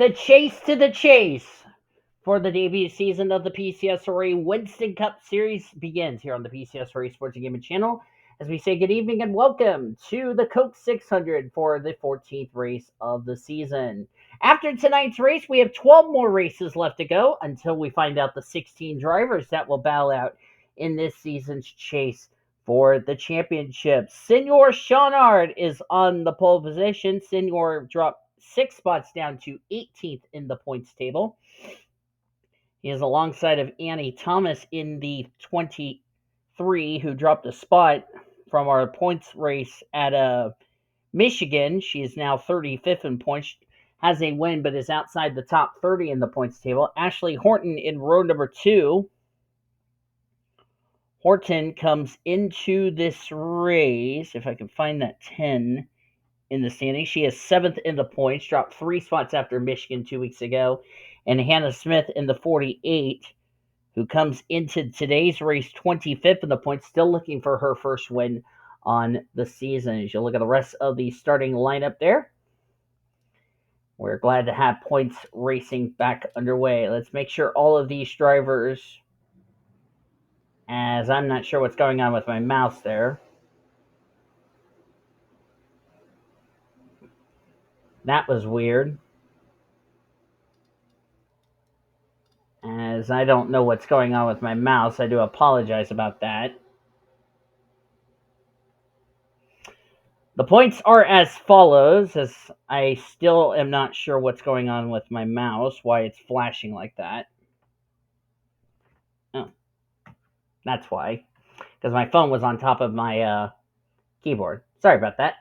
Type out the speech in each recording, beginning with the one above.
The chase to the chase for the debut season of the PCSRA Winston Cup Series begins here on the PCSRA Sports and Gaming channel. As we say good evening and welcome to the Coke 600 for the 14th race of the season. After tonight's race, we have 12 more races left to go until we find out the 16 drivers that will battle out in this season's chase for the championship. Senor S Ard is on the pole position. Senor dropped 6 spots down to 18th in the points table. He is alongside of Annie Thomas in the 23, who dropped a spot from our points race at Michigan. She is now 35th in points, has a win, but is outside the top 30 in the points table. Ashley Horton in row number 2. Horton comes into this race, if I can find that 10 in the standings. She is 7th in the points, dropped 3 spots after Michigan 2 weeks ago. And Hannah Smith in the 48, who comes into today's race 25th in the points, still looking for her first win on the season. As you look at the rest of the starting lineup there, we're glad to have points racing back underway. Let's make sure all of these drivers, as I'm not sure what's going on with my mouse there. That was weird. As I don't know what's going on with my mouse, I do apologize about that. The points are as follows, as I still am not sure what's going on with my mouse, why it's flashing like that. Oh, that's why. Because my phone was on top of my keyboard. Sorry about that.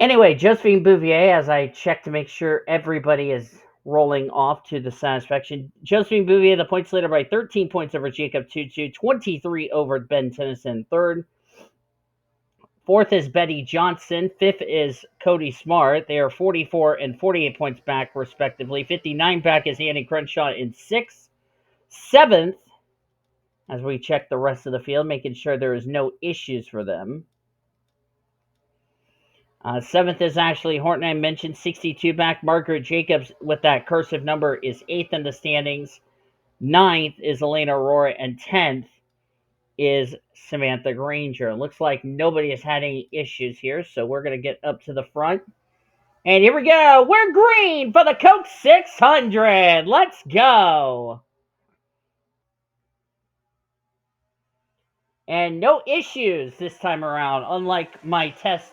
Anyway, J Bouvier, as I check to make sure everybody is rolling off to the satisfaction. J Bouvier, the points leader by 13 points over J TwoTwo, 23 over B Tennyson, third. Fourth is Betty Johnson. Fifth is Cody Smart. They are 44 and 48 points back, respectively. 59 back is A Crenshaw in sixth. Seventh, as we check the rest of the field, making sure there is no issues for them. Seventh is Ashley Horton. I mentioned 62 back. Margaret Jacobs with that cursive number is 8th in the standings. 9th is Elena Aurora. And 10th is Samantha Grainger. It looks like nobody has had any issues here, so we're going to get up to the front. And here we go. We're green for the Coke 600. Let's go. And no issues this time around, unlike my test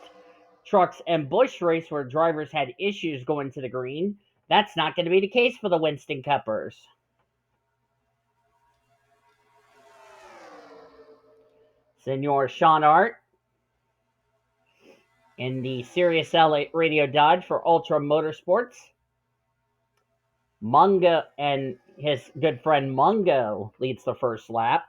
trucks and Busch race where drivers had issues going to the green. That's not going to be the case for the Winston Cuppers. Senor S Ard in the Sirius L Radio Dodge for Ultra Motorsports. Mungo and his good friend Mungo leads the first lap.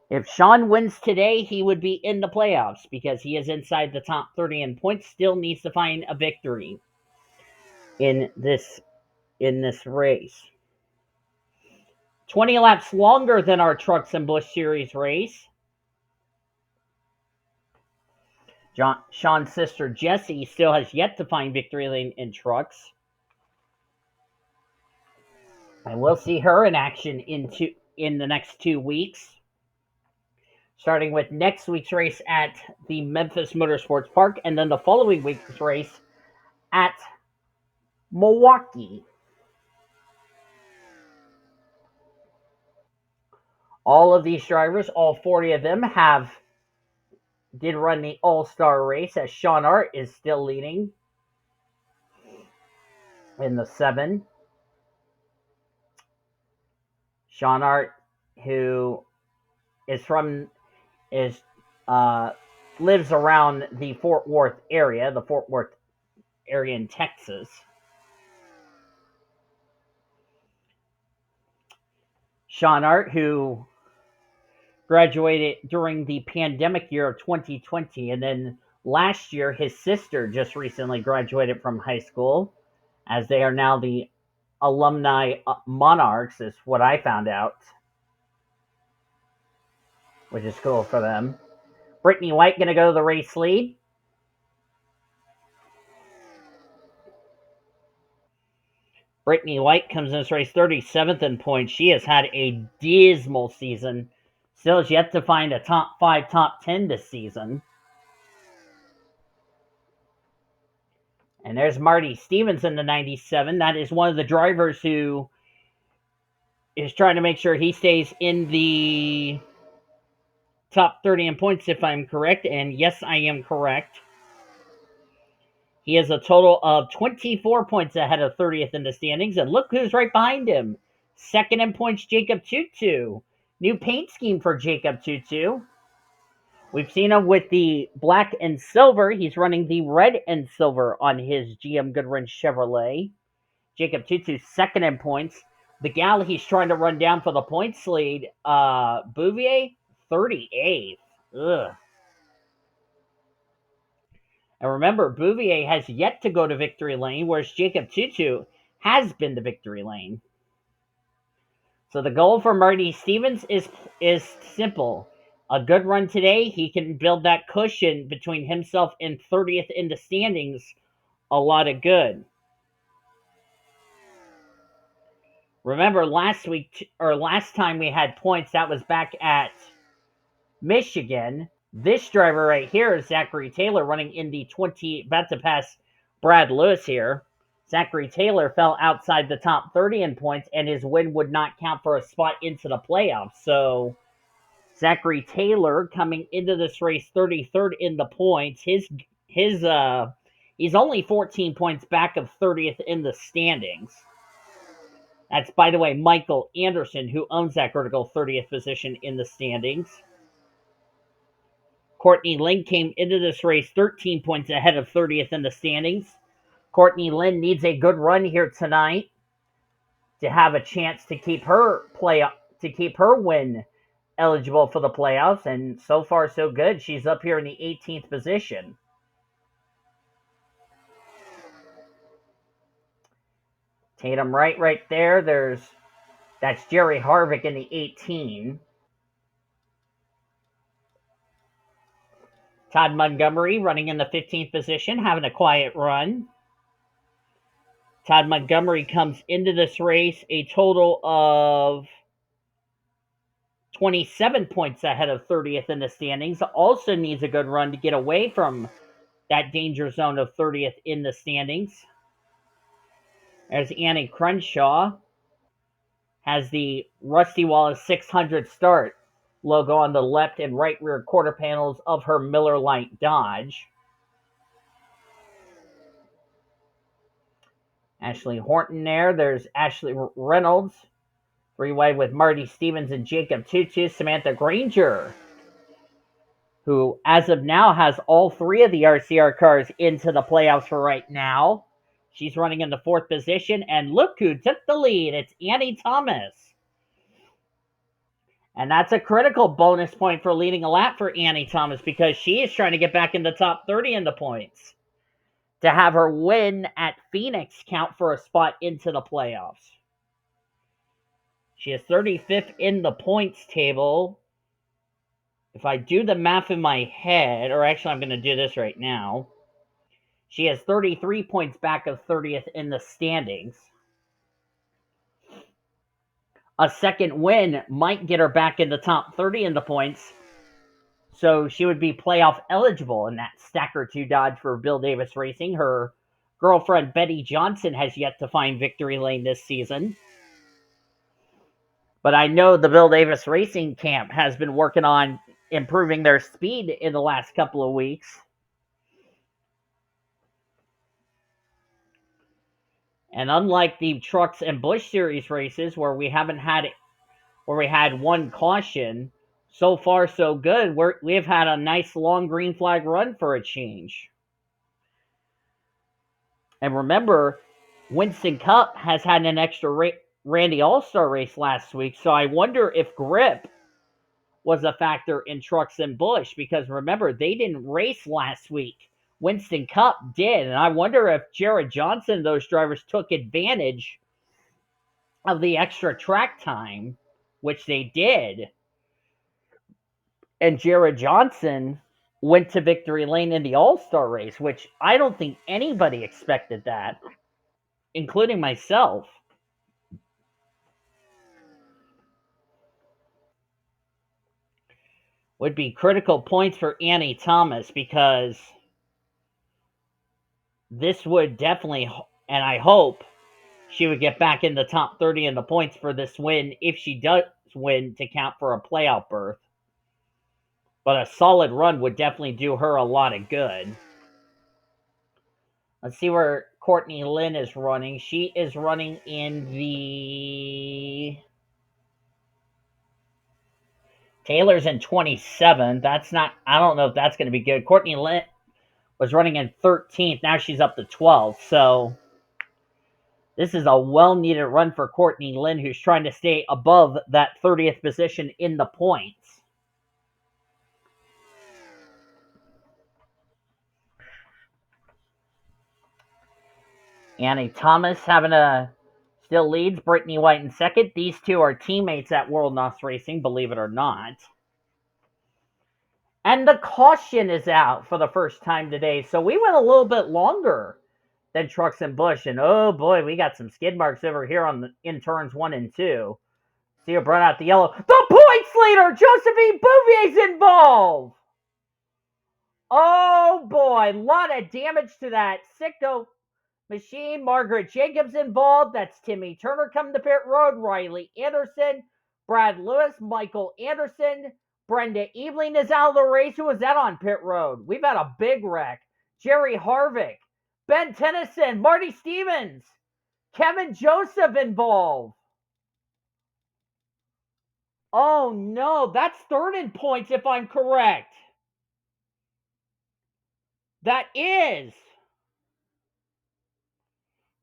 If Sean wins today, he would be in the playoffs because he is inside the top 30 in points. Still needs to find a victory in this race. 20 laps longer than our Trucks and Busch Series race. Sean's sister Jessie still has yet to find victory lane in trucks. And we'll see her in action in the next 2 weeks. Starting with next week's race at the Memphis Motorsports Park, and then the following week's race at Milwaukee. All of these drivers, all 40 of them, did run the All-Star race, as S Ard is still leading in the 7. S Ard, who lives around the Fort Worth area in Texas. S Ard, who graduated during the pandemic year of 2020, and then last year his sister just recently graduated from high school, as they are now the alumni monarchs, is what I found out, which is cool for them. Brittany White going to go to the race lead. Brittany White comes in this race 37th in points. She has had a dismal season. Still has yet to find a top 5, top 10 this season. And there's Marty Stevens in the 97. That is one of the drivers who is trying to make sure he stays in the top 30 in points, if I'm correct. And yes, I am correct. He has a total of 24 points ahead of 30th in the standings. And look who's right behind him. Second in points, J TwoTwo. New paint scheme for J TwoTwo. We've seen him with the black and silver. He's running the red and silver on his GM Goodwrench Chevrolet. J TwoTwo second in points. The gal he's trying to run down for the points lead, Bouvier, 38th. Ugh. And remember, Bouvier has yet to go to victory lane, whereas J TwoTwo has been to victory lane. So the goal for Marty Stevens is simple. A good run today, he can build that cushion between himself and 30th in the standings. A lot of good. Remember last time we had points, that was back at Michigan. This driver right here is Zachary Taylor running in the 20, about to pass Brad Lewis here. Zachary Taylor fell outside the top 30 in points, and his win would not count for a spot into the playoffs. So Zachary Taylor coming into this race 33rd in the points. He's only 14 points back of 30th in the standings. That's, by the way, Michael Andersen, who owns that critical 30th position in the standings. Courtney Lynn came into this race 13 points ahead of 30th in the standings. Courtney Lynn needs a good run here tonight to have a chance to keep her win eligible for the playoffs, and so far so good. She's up here in the 18th position. Tatum right there. That's Jerry Harvick in the 18. Todd Montgomery running in the 15th position, having a quiet run. Todd Montgomery comes into this race a total of 27 points ahead of 30th in the standings. Also needs a good run to get away from that danger zone of 30th in the standings. There's A Crenshaw. Has the Rusty Wallace 600 start logo on the left and right rear quarter panels of her Miller Lite Dodge. Ashley Horton there. There's Ashley Reynolds. Three-way with Marty Stevens and J TwoTwo. Samantha Grainger, who as of now has all three of the RCR cars into the playoffs for right now. She's running in the 4th position. And look who took the lead. It's Annie Thomas. And that's a critical bonus point for leading a lap for Annie Thomas, because she is trying to get back in the top 30 in the points to have her win at Phoenix count for a spot into the playoffs. She is 35th in the points table. If I do the math in my head, or actually I'm going to do this right now, she has 33 points back of 30th in the standings. A second win might get her back in the top 30 in the points, so she would be playoff eligible in that Stacker 2 Dodge for Bill Davis Racing. Her girlfriend Betty Johnson has yet to find victory lane this season. But I know the Bill Davis Racing camp has been working on improving their speed in the last couple of weeks. And unlike the Trucks and Busch Series races where we had one caution, so far so good. We have had a nice long green flag run for a change. And remember, Winston Cup has had an extra Randy All-Star race last week, so I wonder if grip was a factor in Trucks and Busch, because remember, they didn't race last week. Winston Cup did, and I wonder if Jared Johnson and those drivers took advantage of the extra track time, which they did. And Jared Johnson went to victory lane in the All-Star race, which I don't think anybody expected that, including myself. Would be critical points for Annie Thomas, because this would definitely, and I hope she would get back in the top 30 in the points for this win if she does win to count for a playoff berth. But a solid run would definitely do her a lot of good. Let's see where Courtney Lynn is running. She is running in the... Taylor's in 27. That's not... I don't know if that's going to be good. Courtney Lynn was running in 13th. Now she's up to 12. So this is a well-needed run for Courtney Lynn, who's trying to stay above that 30th position in the points. Annie Thomas having a still leads. Brittany White in second. These two are teammates at World NOS Racing, believe it or not. And the caution is out for the first time today. So we went a little bit longer than Trucks and Bush. And oh boy, we got some skid marks over here in turns 1 and 2. See her brought out the yellow. The points leader, Josephine Bouvier's involved. Oh boy, a lot of damage to that Sicko machine. Margaret Jacobs involved. That's Timmy Turner coming to pit road. Riley Anderson, Brad Lewis, Michael Anderson, Brenda Eveling is out of the race. Who was that on pit road? We've had a big wreck. Jerry Harvick, Ben Tennyson, Marty Stevens, Kevin Joseph involved. Oh no, that's third in points if I'm correct. That is.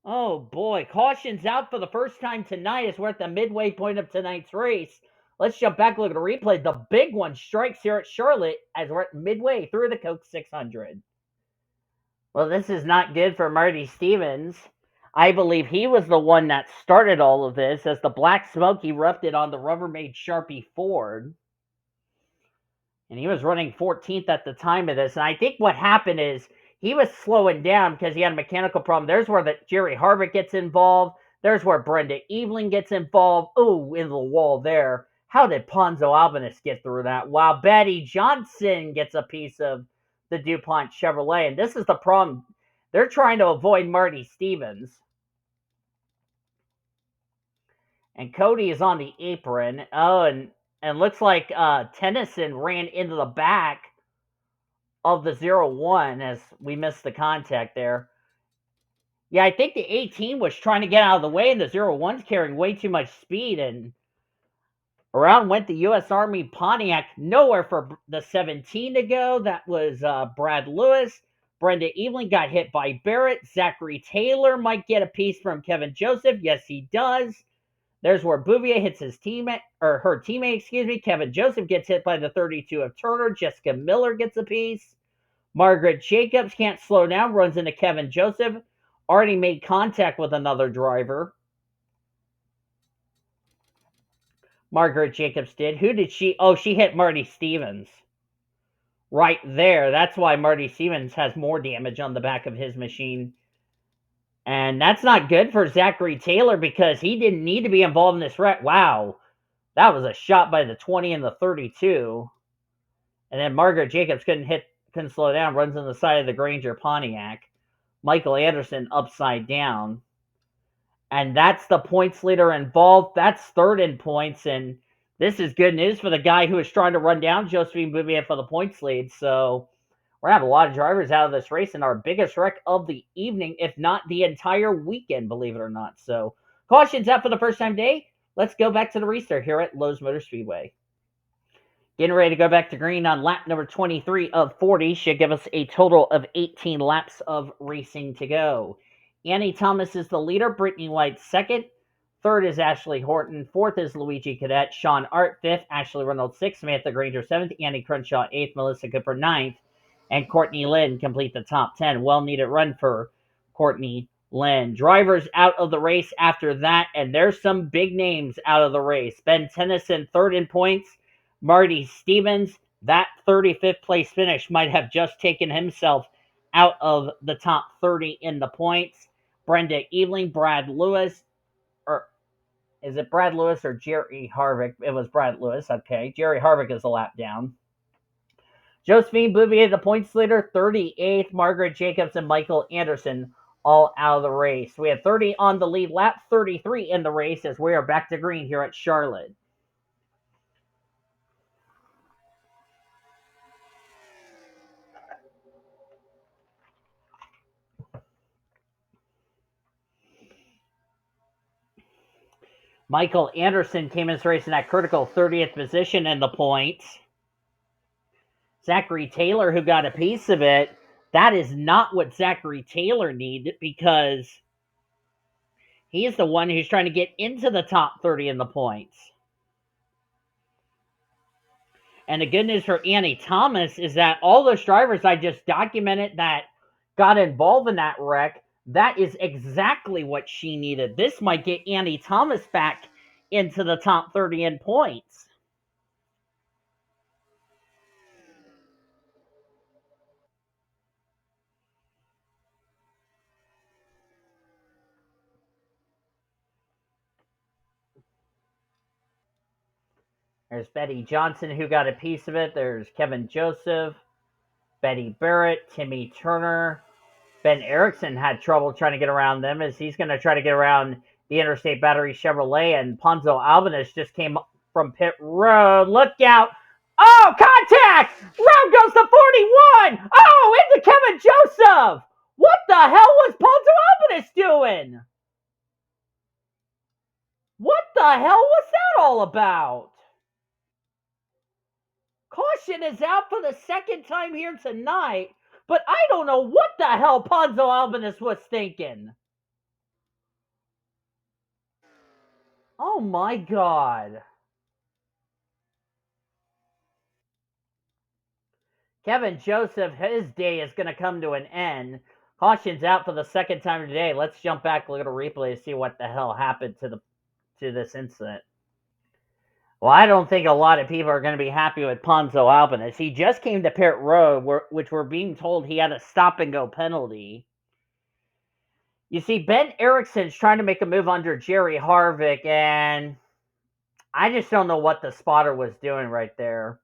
Oh boy, caution's out for the first time tonight as we're at the midway point of tonight's race. Let's jump back and look at the replay. The big one strikes here at Charlotte as we're at midway through the Coke 600. Well, this is not good for Marty Stevens. I believe he was the one that started all of this, as the black smoke erupted on the Rubbermaid Sharpie Ford. And he was running 14th at the time of this. And I think what happened is he was slowing down because he had a mechanical problem. There's where Jerry Harvick gets involved. There's where Brenda Eveling gets involved. Ooh, in the wall there. How did Ponzo Albanese get through that? Wow, Betty Johnson gets a piece of the DuPont Chevrolet. And this is the problem. They're trying to avoid Marty Stevens. And Cody is on the apron. Oh, and looks like Tennyson ran into the back of the 01 as we missed the contact there. Yeah, I think the 18 was trying to get out of the way, and the 01's carrying way too much speed, and around went the U.S. Army Pontiac. Nowhere for the 17 to go. That was Brad Lewis. Brenda Eveling got hit by Barrett. Zachary Taylor might get a piece from Kevin Joseph. Yes, he does. There's where Bouvier hits his teammate, or her teammate, Kevin Joseph gets hit by the 32 of Turner. Jessica Miller gets a piece. Margaret Jacobs can't slow down, runs into Kevin Joseph. Already made contact with another driver. Margaret Jacobs did. Who did she? Oh, she hit Marty Stevens. Right there. That's why Marty Stevens has more damage on the back of his machine. And that's not good for Zachary Taylor because he didn't need to be involved in this wreck. Wow. That was a shot by the 20 and the 32. And then Margaret Jacobs couldn't slow down, runs on the side of the Grainger Pontiac. Michael Andersen upside down. And that's the points leader involved. That's third in points. And this is good news for the guy who is trying to run down Josephine Bouvier for the points lead. So we're going to have a lot of drivers out of this race in our biggest wreck of the evening, if not the entire weekend, believe it or not. So caution's out for the first time today. Let's go back to the restart here at Lowe's Motor Speedway. Getting ready to go back to green on lap number 23 of 40. Should give us a total of 18 laps of racing to go. Annie Thomas is the leader. Brittany White second. Third is Ashley Horton. Fourth is Luigi Cadet. Sean Art fifth. Ashley Reynolds sixth. Samantha Grainger seventh. Annie Crenshaw eighth. Melissa Cooper ninth. And Courtney Lynn complete the top 10. Well-needed run for Courtney Lynn. Drivers out of the race after that, and there's some big names out of the race. Ben Tennyson, third in points. Marty Stevens, That 35th place finish might have just taken himself out of the top 30 in the points. Brenda Eveling, Brad Lewis, or is it Brad Lewis or Jerry Harvick? It was Brad Lewis. Okay. Jerry Harvick is a lap down. Josephine Bouvier, the points leader, 38th. Margaret Jacobs and Michael Andersen all out of the race. We have 30 on the lead lap, 33 in the race as we are back to green here at Charlotte. Michael Andersen came in this race in that critical 30th position in the points. Zachary Taylor, who got a piece of it, that is not what Zachary Taylor needed because he is the one who's trying to get into the top 30 in the points. And the good news for Annie Thomas is that all those drivers I just documented that got involved in that wreck, that is exactly what she needed. This might get Annie Thomas back into the top 30 in points. There's Betty Johnson, who got a piece of it. There's Kevin Joseph, Betty Barrett, Timmy Turner. Ben Erickson had trouble trying to get around them as he's going to try to get around the Interstate Battery Chevrolet. And Ponzo Albanese just came from pit road. Look out. Oh, contact! Road goes to 41. Oh, into Kevin Joseph. What the hell was Ponzo Albanese doing? What the hell was that all about? Caution is out for the second time here tonight, but I don't know what the hell Ponzo Albanese was thinking. Oh my God. Kevin Joseph, his day is going to come to an end. Caution's out for the second time today. Let's jump back, look at a replay to see what the hell happened to this incident. Well, I don't think a lot of people are going to be happy with Ponzo Albanese. He just came to pit road, which we're being told he had a stop-and-go penalty. You see, Ben Erickson's trying to make a move under Jerry Harvick, and I just don't know what the spotter was doing right there.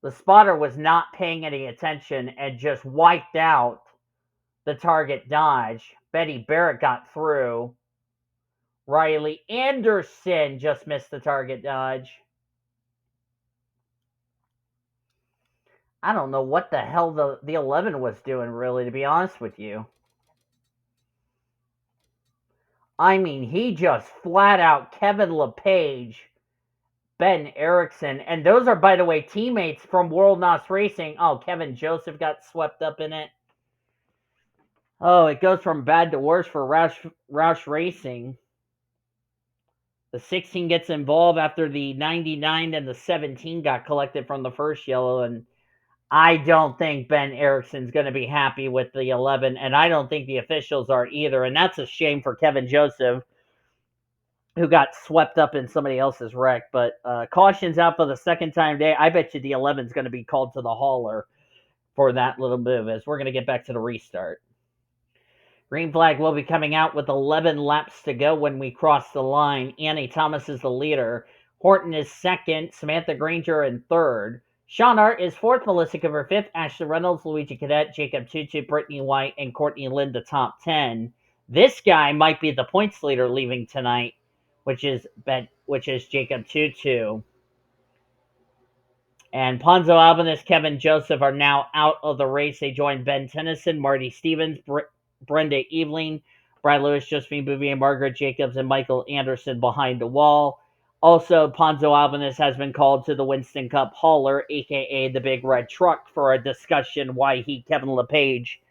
The spotter was not paying any attention and just wiped out the target dodge. Betty Barrett got through. Riley Andersen just missed the target dodge. I don't know what the hell the 11 was doing, really, to be honest with you. I mean, he just flat out Kevin LePage, Ben Erickson, and those are, by the way, teammates from World NOS Racing. Oh, Kevin Joseph got swept up in it. Oh, it goes from bad to worse for Roush Racing. The 16 gets involved after the 99 and the 17 got collected from the first yellow, and I don't think Ben Erickson's going to be happy with the 11, and I don't think the officials are either, and that's a shame for Kevin Joseph, who got swept up in somebody else's wreck. But caution's out for the second time today. I bet you the 11's going to be called to the hauler for that little move, as we're going to get back to the restart. Green flag will be coming out with 11 laps to go when we cross the line. Annie Thomas is the leader. Horton is second. Samantha Grainger in third. Sean Art is fourth. Melissa Cooper fifth. Ashley Reynolds, Luigi Cadet, Jacob TwoTwo, Brittany White, and Courtney Lynn the top 10. This guy might be the points leader leaving tonight, which is Jacob TwoTwo. And Ponzo Albanese, Kevin Joseph are now out of the race. They join Ben Tennyson, Marty Stevens, Brenda Eveling, Brad Lewis, Josephine Bouvier, Margaret Jacobs, and Michael Andersen behind the wall. Also, Ponzo Albanese has been called to the Winston Cup hauler, a.k.a. the big red truck, for a discussion why Kevin LePage,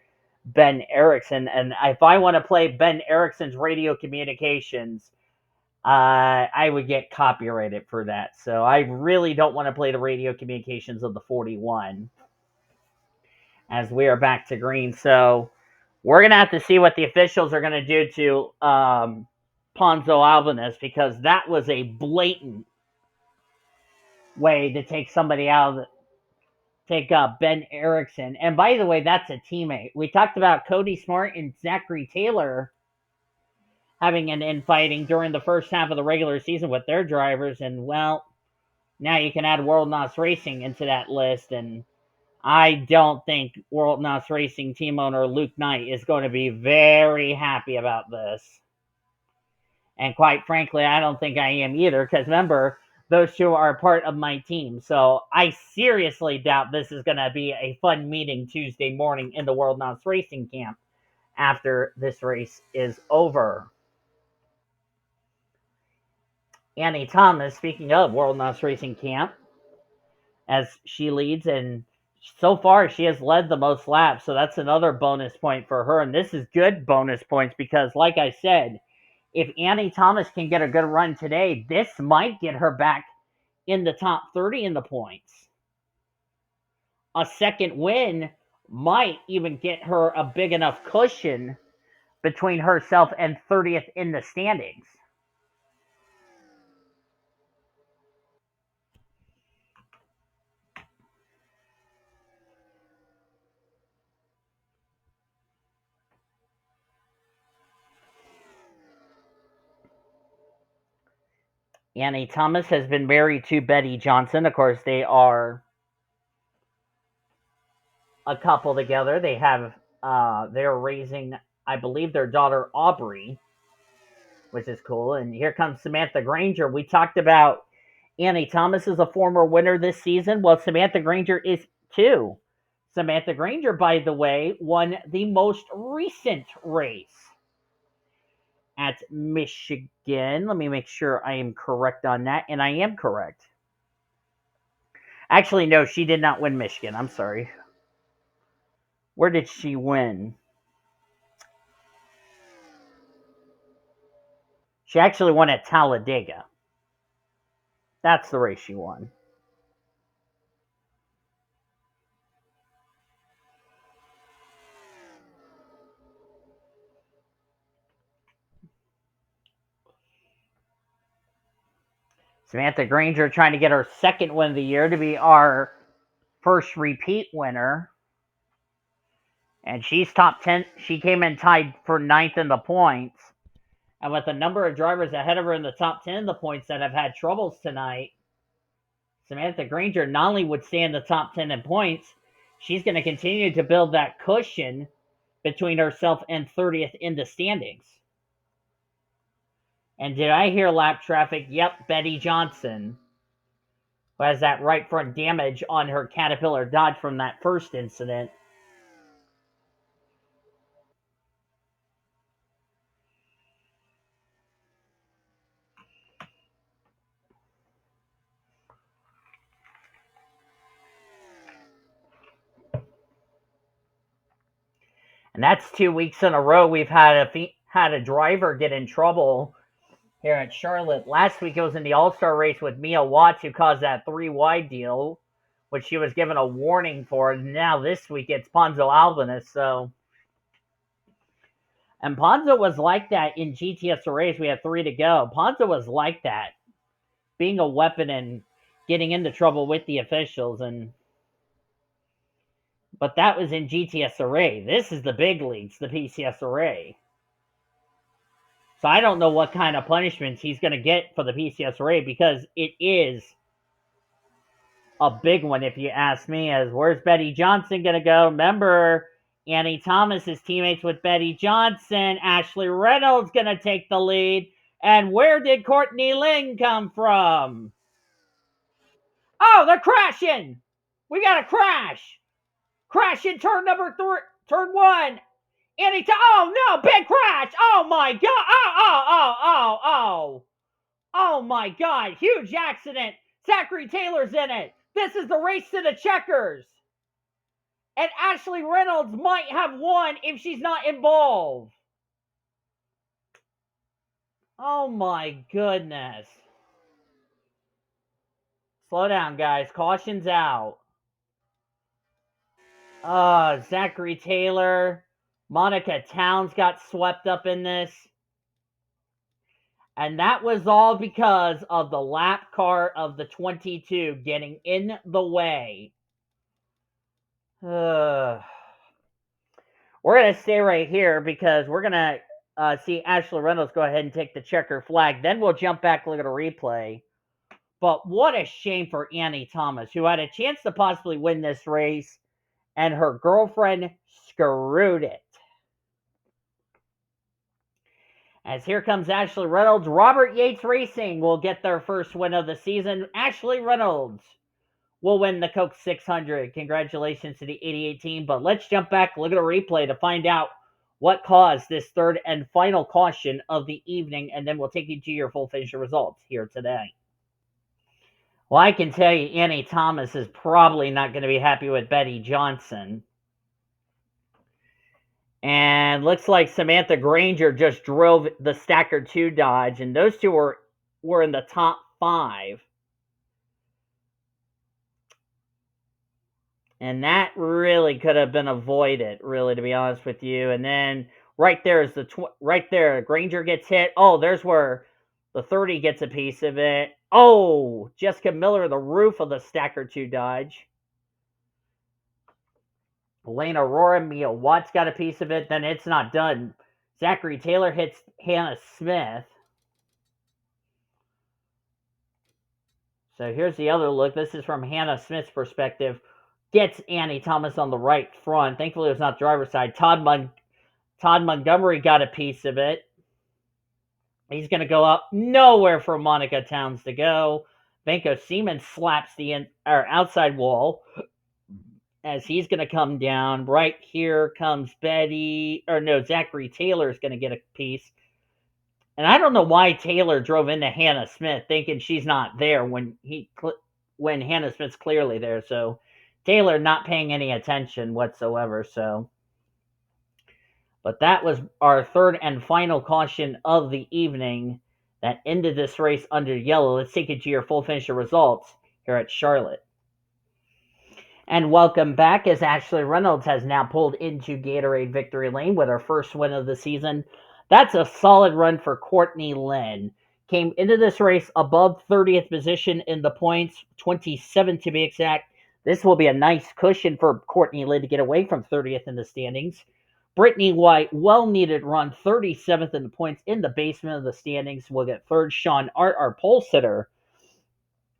Ben Erickson. And if I want to play Ben Erickson's radio communications, I would get copyrighted for that. So I really don't want to play the radio communications of the 41 as we are back to green. So we're going to have to see what the officials are going to do to Ponzo Albanese, because that was a blatant way to take somebody out of take Ben Erickson. And by the way, that's a teammate. We talked about Cody Smart and Zachary Taylor having an infighting during the first half of the regular season with their drivers, and well, now you can add World NOS Racing into that list, and I don't think World NOS Racing team owner Luke Knight is going to be very happy about this. And quite frankly, I don't think I am either, because remember, those two are part of my team. So I seriously doubt this is going to be a fun meeting Tuesday morning in the World NOS Racing camp after this race is over. Annie Thomas, speaking of World NOS Racing camp, as she leads, and so far she has led the most laps, so that's another bonus point for her. And this is good bonus points because, like I said, if Annie Thomas can get a good run today, this might get her back in the top 30 in the points. A second win might even get her a big enough cushion between herself and 30th in the standings. Annie Thomas has been married to Betty Johnson. Of course, they are a couple together. They have they're raising, I believe, their daughter Aubrey, which is cool. And here comes Samantha Grainger. We talked about Annie Thomas is a former winner this season. Well, Samantha Grainger is too. Samantha Grainger, by the way, won the most recent race at Michigan. Let me make sure I am correct on that, and I am correct. Actually, no, she did not win Michigan. I'm sorry. Where did she win? She actually won at Talladega. That's the race she won. Samantha Grainger trying to get her second win of the year to be our first repeat winner. And she's top 10. She came in tied for ninth in the points. And with a number of drivers ahead of her in the top 10 in the points that have had troubles tonight, Samantha Grainger not only would stay in the top 10 in points, she's going to continue to build that cushion between herself and 30th in the standings. And did I hear lap traffic? Yep, Betty Johnson, who has that right front damage on her Caterpillar Dodge from that first incident. And that's 2 weeks in a row we've had a driver get in trouble here at Charlotte. Last week it was in the All-Star race with Mia Watts, who caused that 3 wide deal, which she was given a warning for. And now this week it's Ponzo Albanese. And Ponzo was like that in GTSRAs. We have 3 to go. Ponzo was like that, being a weapon and getting into trouble with the officials. But that was in GTSRA. This is the big leagues, the PCSRA. So I don't know what kind of punishments he's going to get for the PCSRA, because it is a big one, if you ask me. As where's Betty Johnson going to go? Remember, Annie Thomas is teammates with Betty Johnson. Ashley Reynolds going to take the lead. And where did Courtney Lynn come from? Oh, they're crashing. We got a crash. Crash in turn number 3, turn 1. Oh no, big crash. Oh my God. Oh my God, huge accident. Zachary Taylor's in it. This is the race to the checkers. And Ashley Reynolds might have won if she's not involved. Oh my goodness. Slow down, guys. Caution's out. Zachary Taylor. Monica Towns got swept up in this. And that was all because of the lap car of the 22 getting in the way. We're going to stay right here because we're going to see Ashley Reynolds go ahead and take the checker flag. Then we'll jump back, look at a replay. But what a shame for Annie Thomas, who had a chance to possibly win this race, and her girlfriend screwed it. As here comes Ashley Reynolds. Robert Yates Racing will get their first win of the season. Ashley Reynolds will win the Coke 600. Congratulations to the 88 team. But let's jump back, look at a replay to find out what caused this third and final caution of the evening, and then we'll take you to your full finisher results here today. Well, I can tell you Annie Thomas is probably not going to be happy with Betty Johnson. And looks like Samantha Grainger just drove the Stacker 2 Dodge, and those two were in the top 5. And that really could have been avoided, really, to be honest with you. And then right there is right there, Grainger gets hit. Oh, there's where the 30 gets a piece of it. Oh, Jessica Miller, the roof of the Stacker 2 Dodge. Elaine Aurora, Mia Watts got a piece of it. Then it's not done. Zachary Taylor hits Hannah Smith. So here's the other look. This is from Hannah Smith's perspective. Gets Annie Thomas on the right front. Thankfully, it was not driver's side. Todd Montgomery got a piece of it. He's going to go up. Nowhere for Monica Towns to go. Benko Seaman slaps the outside wall as he's going to come down. Right here comes Zachary Taylor is going to get a piece. And I don't know why Taylor drove into Hannah Smith thinking she's not there when Hannah Smith's clearly there. So Taylor not paying any attention whatsoever. But that was our third and final caution of the evening that ended this race under yellow. Let's take it to your full finisher results here at Charlotte. And welcome back, as Ashley Reynolds has now pulled into Gatorade Victory Lane with her first win of the season. That's a solid run for Courtney Lynn. Came into this race above 30th position in the points, 27 to be exact. This will be a nice cushion for Courtney Lynn to get away from 30th in the standings. Brittany White, well-needed run, 37th in the points in the basement of the standings. Will get third. Sean Art, our pole sitter,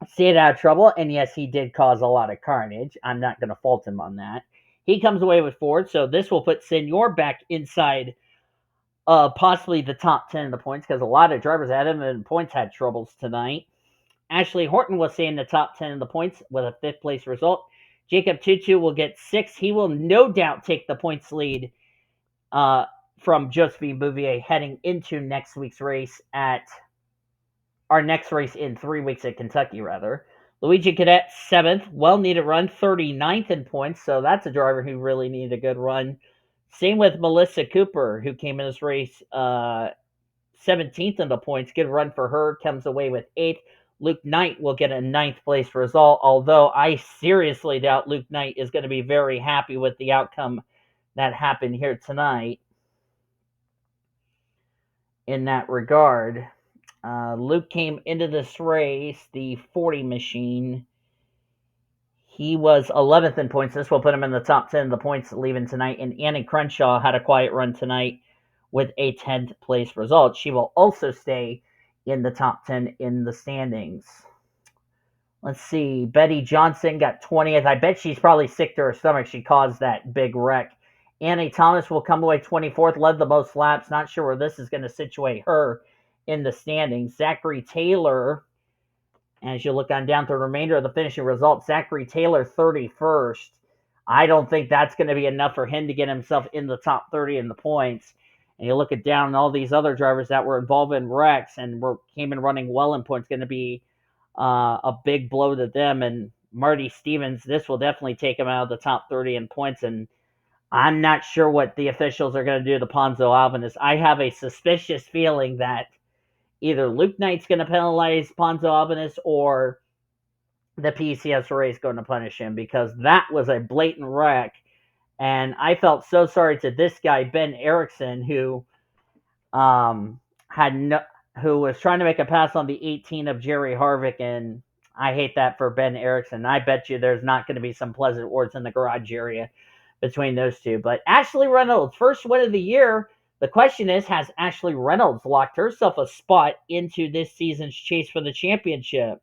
stayed out of trouble, and yes, he did cause a lot of carnage. I'm not going to fault him on that. He comes away with fourth, so this will put Senor back inside possibly the top 10 in the points, because a lot of drivers had him and points had troubles tonight. Ashley Horton will stay in the top 10 in the points with a 5th place result. J TwoTwo will get 6th. He will no doubt take the points lead from Josephine Bouvier heading into next week's race at our next race in 3 weeks at Kentucky, rather. Luigi Cadet, 7th. Well-needed run, 39th in points, so that's a driver who really needed a good run. Same with Melissa Cooper, who came in this race 17th in the points. Good run for her. Comes away with 8th. Luke Knight will get a 9th place result, although I seriously doubt Luke Knight is going to be very happy with the outcome that happened here tonight in that regard. Luke came into this race, the 40 machine. He was 11th in points. This will put him in the top 10 of the points leaving tonight. And Annie Crenshaw had a quiet run tonight with a 10th place result. She will also stay in the top 10 in the standings. Let's see. Betty Johnson got 20th. I bet she's probably sick to her stomach. She caused that big wreck. Annie Thomas will come away 24th, led the most laps. Not sure where this is going to situate her in the standings. Zachary Taylor, as you look on down through the remainder of the finishing results, Zachary Taylor 31st. I don't think that's going to be enough for him to get himself in the top 30 in the points. And you look at down all these other drivers that were involved in wrecks and came in running well in points, going to be a big blow to them. And Marty Stevens, this will definitely take him out of the top 30 in points. And I'm not sure what the officials are going to do to Ponzo Albanese. I have a suspicious feeling that either Luke Knight's going to penalize Ponzo Albanese or the PCSRA is going to punish him, because that was a blatant wreck. And I felt so sorry to this guy, Ben Erickson, who had who was trying to make a pass on the 18 of Jerry Harvick, and I hate that for Ben Erickson. I bet you there's not going to be some pleasant words in the garage area between those two. But Ashley Reynolds, first win of the year. The question is, has Ashley Reynolds locked herself a spot into this season's chase for the championship?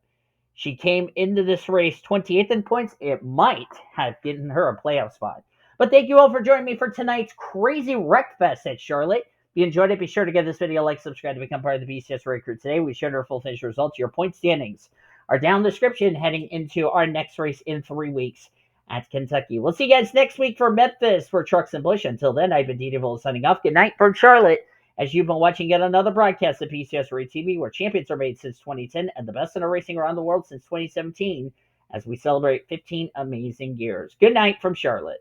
She came into this race 28th in points. It might have given her a playoff spot. But thank you all for joining me for tonight's crazy wreck fest at Charlotte. If you enjoyed it, be sure to give this video a like, subscribe to become part of the PCSRA crew today. We shared our full finish results. Your point standings are down in the description heading into our next race in 3 weeks at Kentucky. We'll see you guys next week for Memphis for Trucks and Bush. Until then, I've been T2 signing off. Good night from Charlotte, as you've been watching yet another broadcast of PCSRA TV, where champions are made since 2010 and the best in our racing around the world since 2017, as we celebrate 15 amazing years. Good night from Charlotte.